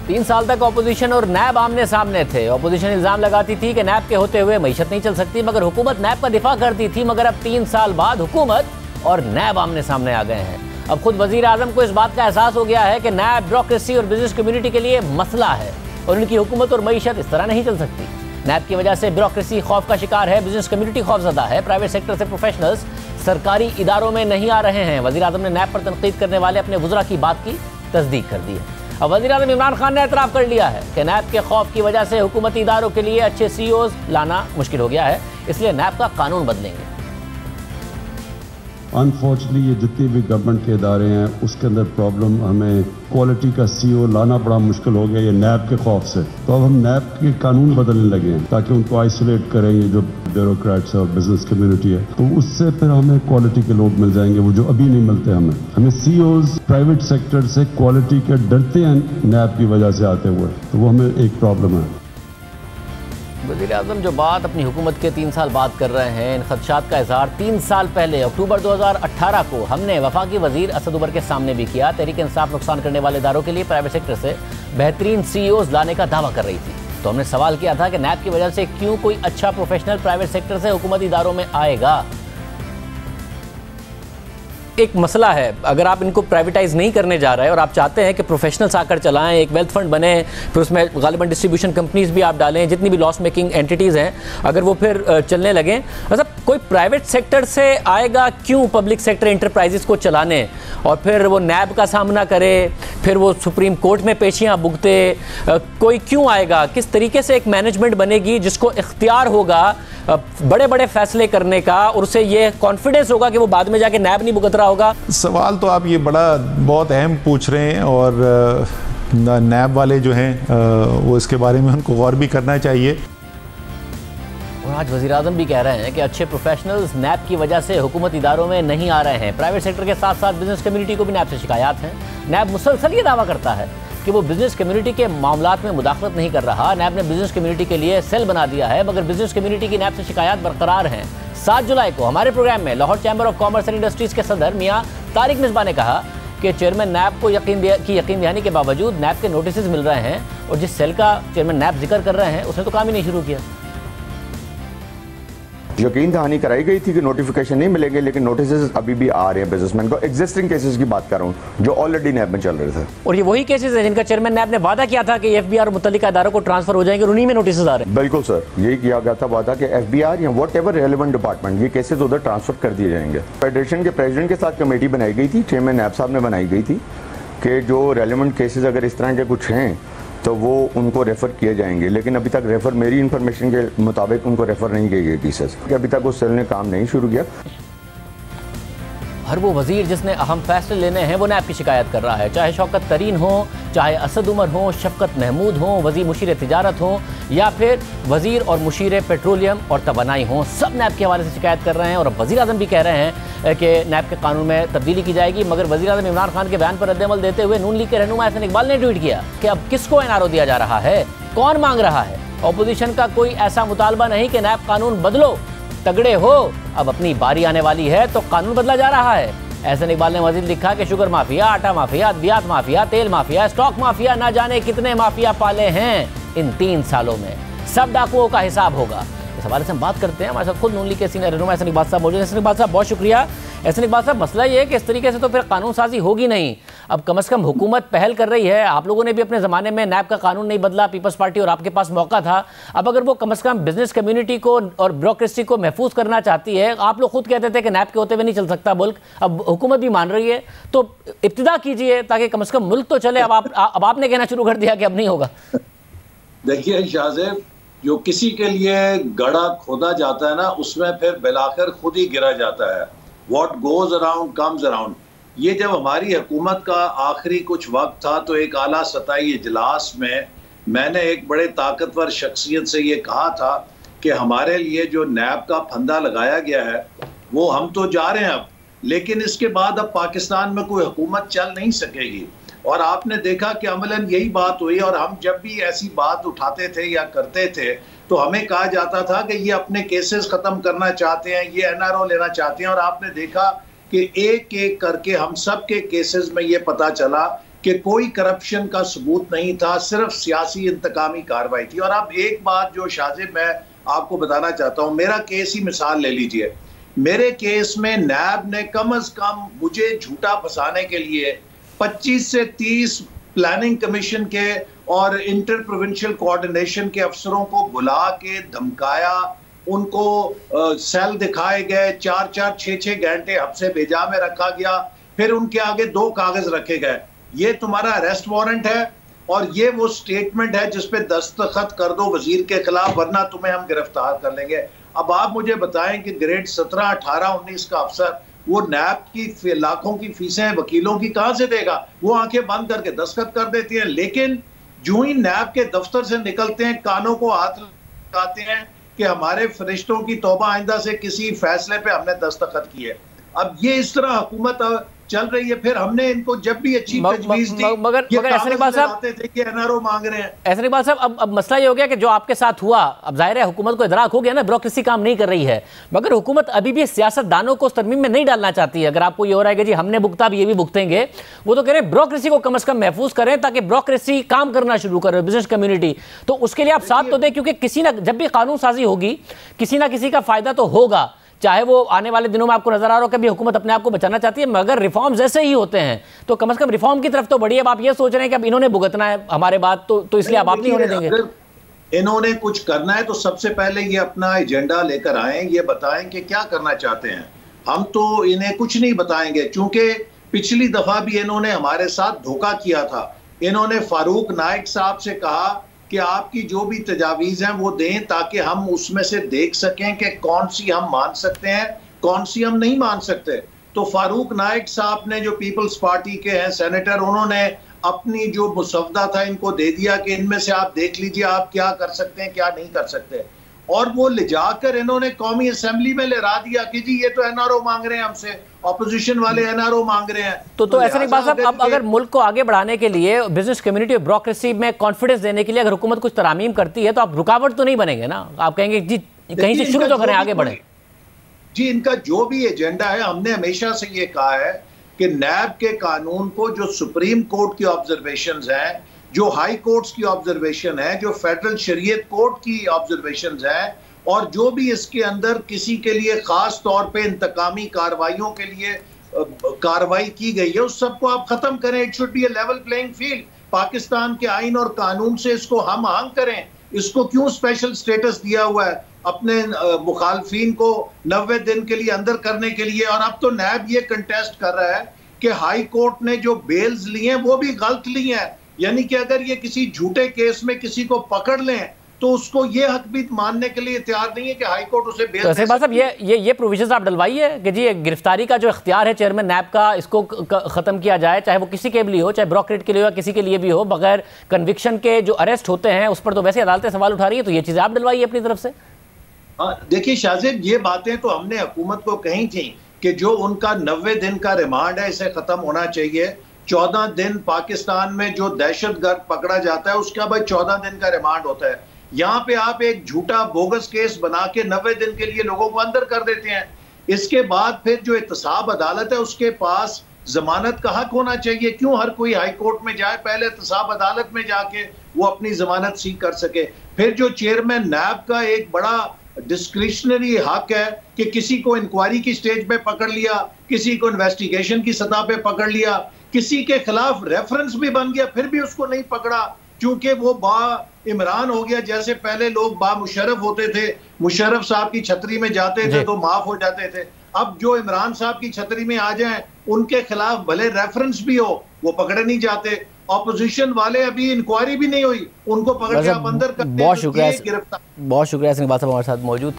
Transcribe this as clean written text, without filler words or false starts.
3 साल तक ऑपोजिशन और नैब आमने सामने थे। ऑपोजिशन इल्जाम लगाती थी कि नैब के होते हुए मईशत नहीं चल सकती, मगर हुकूमत नैब का दिफा करती थी। मगर अब 3 साल बाद हुकूमत और नैब आमने सामने आ गए हैं। अब खुद वजीर आजम को इस बात का एहसास हो गया है कि नैब ब्यूरोक्रेसी और बिजनेस कम्युनिटी के लिए मसला है और उनकी हुकूमत और मईशत इस तरह नहीं चल सकती। नैब की वजह से ब्यूरोक्रेसी खौफ का शिकार है, बिजनेस कम्युनिटी खौफजदा है, प्राइवेट सेक्टर से प्रोफेशनल्स सरकारी इदारों में नहीं आ रहे हैं। वजीर आजम ने नैब पर तनकीद करने वाले अपने वुज़रा की बात की तस्दीक कर दी है। अब वज़ीर आज़म इमरान खान ने एतराफ़ कर लिया है कि नैब के खौफ की वजह से हुकूमती इदारों के लिए अच्छे CEOs लाना मुश्किल हो गया है, इसलिए नैब का कानून बदलेंगे। अनफॉर्चुनेटली ये जितनी भी गवर्नमेंट के इदारे हैं उसके अंदर प्रॉब्लम, हमें क्वालिटी का CEO लाना बड़ा मुश्किल हो गया ये नैब के खौफ से। तो अब हम नैब के कानून बदलने लगे हैं ताकि उनको आइसोलेट करें, ये जो ब्यूरोक्रेट्स और बिजनेस कम्युनिटी है, तो उससे फिर हमें क्वालिटी के लोग मिल जाएंगे, वो जो अभी नहीं मिलते हमें CEOs प्राइवेट सेक्टर से क्वालिटी के डरते हैं नैब की वजह से आते हुए, तो वो हमें एक प्रॉब्लम है। वज़ीर आज़म जो बात अपनी हुकूमत के 3 साल बाद कर रहे हैं, इन खदशात का इजहार 3 साल पहले अक्टूबर 2018 को हमने वफाकी वज़ीर असद उमर के सामने भी किया। तहरीक इंसाफ नुकसान करने वाले इदारों के लिए प्राइवेट सेक्टर से बेहतरीन CEOs लाने का दावा कर रही थी। तो हमने सवाल किया था कि नैब की वजह से क्यों कोई अच्छा प्रोफेशनल प्राइवेट सेक्टर से हुकूमती इदारों में आएगा। एक मसला है, अगर आप इनको प्राइवेटाइज नहीं करने जा रहे हैं और आप चाहते हैं कि प्रोफेशनल्स आकर चलाएं, एक वेल्थ फंड बने, फिर उसमें गालिबन डिस्ट्रीब्यूशन कंपनीज भी आप डालें, जितनी भी लॉस मेकिंग एंटिटीज़ हैं अगर वो फिर चलने लगें, मतलब कोई प्राइवेट सेक्टर से आएगा क्यों पब्लिक सेक्टर इंटरप्राइजेस को चलाने, और फिर वो नैब का सामना करे, फिर वो सुप्रीम कोर्ट में पेशियाँ भुगते, कोई क्यों आएगा? किस तरीके से एक मैनेजमेंट बनेगी जिसको इख्तियार होगा बड़े बड़े फैसले करने का और उसे ये कॉन्फिडेंस होगा कि वो बाद में जाके नैब नहीं भुगत रहा होगा? सवाल तो आप ये बहुत अहम पूछ रहे हैं और नैब वाले जो हैं वो इसके बारे में उनको गौर भी करना चाहिए। और आज वज़ीर आज़म भी कह रहे हैं कि अच्छे प्रोफेशनल्स नैब की वजह से हुकूमत इदारों में नहीं आ रहे हैं। प्राइवेट सेक्टर के साथ साथ बिजनेस कम्युनिटी को भी नैब से शिकायत हैं। नैब मुसलसल ये दावा करता है कि वो बिजनेस कम्युनिटी के मामलात में मुदाखलत नहीं कर रहा। नैब ने बिजनेस कम्युनिटी के लिए सेल बना दिया है, मगर बिजनेस कम्युनिटी की नैब से शिकायत बरकरार हैं। 7 जुलाई को हमारे प्रोग्राम में Lahore chamber of commerce and industries के सदर मियां तारिक मिसबा ने कहा कि चेयरमैन नैब को यकीन दहानी के बावजूद नैब के नोटिस मिल रहे हैं और जिस सेल का चेयरमैन नैब जिक्र कर रहे हैं उसने तो काम ही नहीं शुरू किया। यकीन दहानी कराई गई थी कि नोटिफिकेशन नहीं मिलेंगे, लेकिन नोटिस अभी भी आ रहे हैं बिजनेसमैन को। एग्जिस्टिंग केसेस की बात कर रहा हूँ जो ऑलरेडी नैब में चल रहे थे, और ये वही केसेस हैं जिनका चेयरमैन नैब ने वादा किया था कि FBI और मुतल्लिका इदारों को ट्रांसफर हो जाएंगे और उन्हीं में नोटिस आ रहे हैं। बिल्कुल सर, यही किया गया था वादा कि FBI या वट एवर रेलिवेंट डिपार्टमेंट ये केसेज उधर ट्रांसफर कर दिए जाएंगे। फेडरेशन के प्रेसिडेंट के साथ कमेटी बनाई गई थी, चेयरमैन नैब साहब ने बनाई गई थी कि जो रेलिवेंट केसेज अगर इस तरह के कुछ हैं तो वो उनको रेफ़र किए जाएंगे, लेकिन अभी तक रेफ़र, मेरी इन्फॉर्मेशन के मुताबिक उनको रेफ़र नहीं किए गए केसेस, अभी तक उस सेल ने काम नहीं शुरू किया। हर वो वजीर जिसने अहम फैसले लेने हैं वो नैब की शिकायत कर रहा है, चाहे शौकत तरीन हो, चाहे असद उमर हो, शफकत महमूद हो, वज़ीर मुशीर तिजारत हो, या फिर वज़ीर और मुशीर पेट्रोलियम और तवानाई हो, सब नैब के हवाले से शिकायत कर रहे हैं। और अब वज़ीर आज़म भी कह रहे हैं कि नैब के कानून में तब्दीली की जाएगी। मगर वज़ीर आज़म इमरान खान के बयान पर रद्द-ए-अमल देते हुए नून लीग के रहनुमा एहसन इकबाल ने ट्वीट किया कि अब किसको NRO दिया जा रहा है, कौन मांग रहा है? अपोजिशन का कोई ऐसा मुतालबा नहीं कि नैब कानून बदलो, तगड़े हो, अब अपनी बारी आने वाली है तो कानून बदला जा रहा है। एहसन इकबाल ने मजीद लिखा कि शुगर माफिया, आटा माफिया, अद्वियात माफिया, तेल माफिया, स्टॉक माफिया, ना जाने कितने माफिया पाले हैं इन 3 सालों में, सब डाकुओं का हिसाब होगा। इस हवाले से हम बात करते हैं, हमारे साथ खुद नून लीग के सीनियर रहनुमा एहसन इकबाल साहब मौजूद हैं। एहसन इकबाल साहब बहुत शुक्रिया। एहसन इकबाल साहब, मसला ये है कि इस तरीके से तो फिर कानून साजी होगी नहीं। अब कम से कम हुकूमत पहल कर रही है, आप लोगों ने भी अपने ज़माने में नैब का कानून नहीं बदला, पीपल्स पार्टी और आपके पास मौका था। अब अगर वो कम से कम बिजनेस कम्युनिटी को और ब्यूरोक्रेसी को महफूज करना चाहती है, आप लोग खुद कहते थे कि नैब के होते हुए नहीं चल सकता मुल्क, अब हुकूमत भी मान रही है, तो इब्तिदा कीजिए ताकि कम से कम मुल्क तो चले। अब आपने कहना शुरू कर दिया कि अब नहीं होगा। देखिए शाहजेब, जो किसी के लिए गड़ा खोदा जाता है ना, उसमें फिर बिलाखिर खुद ही गिरा जाता है। What goes around comes around। ये जब हमारी हुकूमत का आखिरी कुछ वक्त था तो एक आला सतही इजलास में मैंने एक बड़े ताकतवर शख्सियत से ये कहा था कि हमारे लिए जो नैब का फंदा लगाया गया है वो हम तो जा रहे हैं अब, लेकिन इसके बाद अब पाकिस्तान में कोई हुकूमत चल नहीं सकेगी। और आपने देखा कि अमलन यही बात हुई। और हम जब भी ऐसी बात उठाते थे या करते थे तो हमें कहा जाता था कि ये अपने केसेस ख़त्म करना चाहते हैं, ये NRO लेना चाहते हैं। और आपने देखा कि एक एक करके हम सब के केसेस में ये पता चला कि कोई करप्शन का सबूत नहीं था, सिर्फ सियासी इंतकामी कार्रवाई थी। और अब एक बात जो शाजिब मैं आपको बताना चाहता हूं, मेरा केस ही मिसाल ले लीजिए। मेरे केस में नैब ने कम से कम मुझे झूठा फंसाने के लिए 25 से 30 प्लानिंग कमीशन के और इंटर प्रोविंशियल कोऑर्डिनेशन के अफसरों को बुला के धमकाया, उनको सेल दिखाए गए, 4-4, 6-6 घंटे हफ्से बेजा में रखा गया, फिर उनके आगे 2 कागज रखे गए, ये तुम्हारा अरेस्ट वारंट है और ये वो स्टेटमेंट है जिसपे दस्तखत कर दो वजीर के खिलाफ, वरना तुम्हें हम गिरफ्तार कर लेंगे। अब आप मुझे बताएं कि ग्रेड 17, 18, 19 का अफसर वो नैब की लाखों की फीसें वकीलों की कहां से देगा? वो आंखें बंद करके दस्तखत कर देती हैं, लेकिन जो ही नैब के दफ्तर से निकलते हैं कानों को हाथ लगाते हैं कि हमारे फरिश्तों की तौबा आइंदा से किसी फैसले पे हमने दस्तखत किए। अब ये इस तरह हुकूमत चल रही है। फिर हमने इनको जब भी अच्छी तजवीज़ दी, मगर ऐसे नहीं बात साहब, थे कि एनआरओ मांग रहे हैं। ऐसे नहीं बात साहब, अब मसला ये हो गया कि जो आपके साथ हुआ, अब जाहिर है हुकूमत को इदराक हो गया ना, ब्यूरोक्रेसी काम नहीं कर रही है, मगर हुकूमत अभी भी सियासतदानों को उस तरमीम में नहीं डालना चाहती है। अगर आपको ये हो रहा है कि जी हमने भुगता, अब ये भी भुगतेंगे, वो तो कह रहे हैं ब्यूरोक्रेसी को कम से कम महफूज करें ताकि ब्यूरोक्रेसी काम करना शुरू करे, बिजनेस कम्युनिटी। तो उसके लिए आप साथ तो दें, क्योंकि किसी ना जब भी कानून साजी होगी किसी ना किसी का फायदा तो होगा, चाहे वो आने वाले दिनों में आपको नजर आ रहा हो कि भी हुकूमत अपने आप को बचाना चाहती है, मगर रिफॉर्म्स ऐसे ही होते हैं, तो कम से कम रिफॉर्म की तरफ तो बढ़िए। अब आप ये सोच रहे हैं कि अब इन्होंने भुगतना है हमारे बाद, तो इसलिए आप नहीं होने देंगे। अगर इन्होंने कुछ करना है तो सबसे पहले ये अपना एजेंडा लेकर आए, ये बताएं कि क्या करना चाहते हैं। हम तो इन्हें कुछ नहीं बताएंगे, क्योंकि पिछली दफा भी इन्होंने हमारे साथ धोखा किया था। इन्होंने फारूक नाइक साहब से कहा कि आपकी जो भी तजावीज़ हैं वो दें, ताकि हम उसमें से देख सकें कि कौन सी हम मान सकते हैं, कौन सी हम नहीं मान सकते। तो फारूक नाइक साहब ने, जो पीपल्स पार्टी के हैं सेनेटर, उन्होंने अपनी जो मुसवदा था इनको दे दिया कि इनमें से आप देख लीजिए आप क्या कर सकते हैं, क्या नहीं कर सकते। और वो ले जाकर इन्होंने कौमी असेंबली में लहरा दिया कि जी ये तो एनआरओ मांग रहे हैं हमसे, ऑपोजिशन वाले एनआरओ मांग रहे हैं। तो ऐसा नहीं बात साहब, अब अगर मुल्क को आगे बढ़ाने के लिए, बिजनेस कम्युनिटी और ब्यूरोक्रेसी में कॉन्फिडेंस देने के लिए अगर हुकूमत कुछ तरामीम करती है, तो आप रुकावट तो नहीं बनेंगे ना? आप कहेंगे जी कहीं से शुरू तो करें, आगे बढ़े। जी, इनका जो भी एजेंडा है, हमने हमेशा से ये कहा है कि नैब के कानून को जो सुप्रीम कोर्ट की ऑब्जर्वेशंस हैं, जो हाई कोर्ट्स की ऑब्जर्वेशन है, जो फेडरल शरीयत कोर्ट की ऑब्जर्वेशंस है, और जो भी इसके अंदर किसी के लिए खास तौर पे इंतकामी कार्रवाइयों के लिए कार्रवाई की गई है, उस सबको आप खत्म करें। It should be A level playing field. Pakistan के आइन और कानून से इसको हम आहंग करें। इसको क्यों स्पेशल स्टेटस दिया हुआ है अपने मुखालफिन को 90 दिन के लिए अंदर करने के लिए? और अब तो नैब ये कंटेस्ट कर रहा है कि हाई कोर्ट ने जो बेल्स ली हैं वो भी गलत ली हैं, यानी कि अगर ये किसी झूठे केस में किसी को पकड़ लें तो उसको ये हक भी मानने के लिए तैयार नहीं है कि हाई कोर्ट उसे बेल। तो ऐसे बात साहब, ये प्रोविजन आप डलवाई है कि जी गिरफ्तारी का जो इख्तियार है चेयरमैन नैब का, इसको खत्म किया जाए, चाहे वो किसी के लिए हो, चाहे ब्यूरोक्रेट के लिए हो या किसी के लिए भी हो, बगैर कन्विक्शन के जो अरेस्ट होते हैं उस पर तो वैसे अदालतें सवाल उठा रही है, तो ये चीजें आप डलवाई है अपनी तरफ से? हाँ, देखिए शाजिब, ये बातें तो हमने हुकूमत को कही थी कि जो उनका 90 दिन का रिमांड है इसे खत्म होना चाहिए। 14 दिन पाकिस्तान में जो दहशतगर्द पकड़ा जाता है उसका भाई 14 दिन का रिमांड होता है। यहाँ पे आप एक झूठा बोगस केस बना के 90 दिन के लिए लोगों को अंदर कर देते हैं। इसके बाद फिर जो एहतसाब अदालत है उसके पास जमानत का हक होना चाहिए। क्यों हर कोई हाई कोर्ट में जाए, पहले एहतसाब अदालत में जाके वो अपनी जमानत सीख कर सके। फिर जो चेयरमैन नैब का एक बड़ा डिस्क्रिशनरी हक है कि किसी को इंक्वायरी की स्टेज पे पकड़ लिया, किसी को इन्वेस्टिगेशन की सतह पे पकड़ लिया, किसी के खिलाफ रेफरेंस भी बन गया फिर भी उसको नहीं पकड़ा, क्योंकि वो बा इमरान हो गया। जैसे पहले लोग बा मुशर्रफ होते थे, मुशर्रफ साहब की छतरी में जाते थे तो माफ हो जाते थे। अब जो इमरान साहब की छतरी में आ जाएं, उनके खिलाफ भले रेफरेंस भी हो वो पकड़े नहीं जाते। ऑपोजिशन वाले अभी इंक्वायरी भी नहीं हुई, उनको पकड़ के आप अंदर करते हैं। बहुत शुक्रिया, बहुत शुक्रिया हमारे साथ मौजूद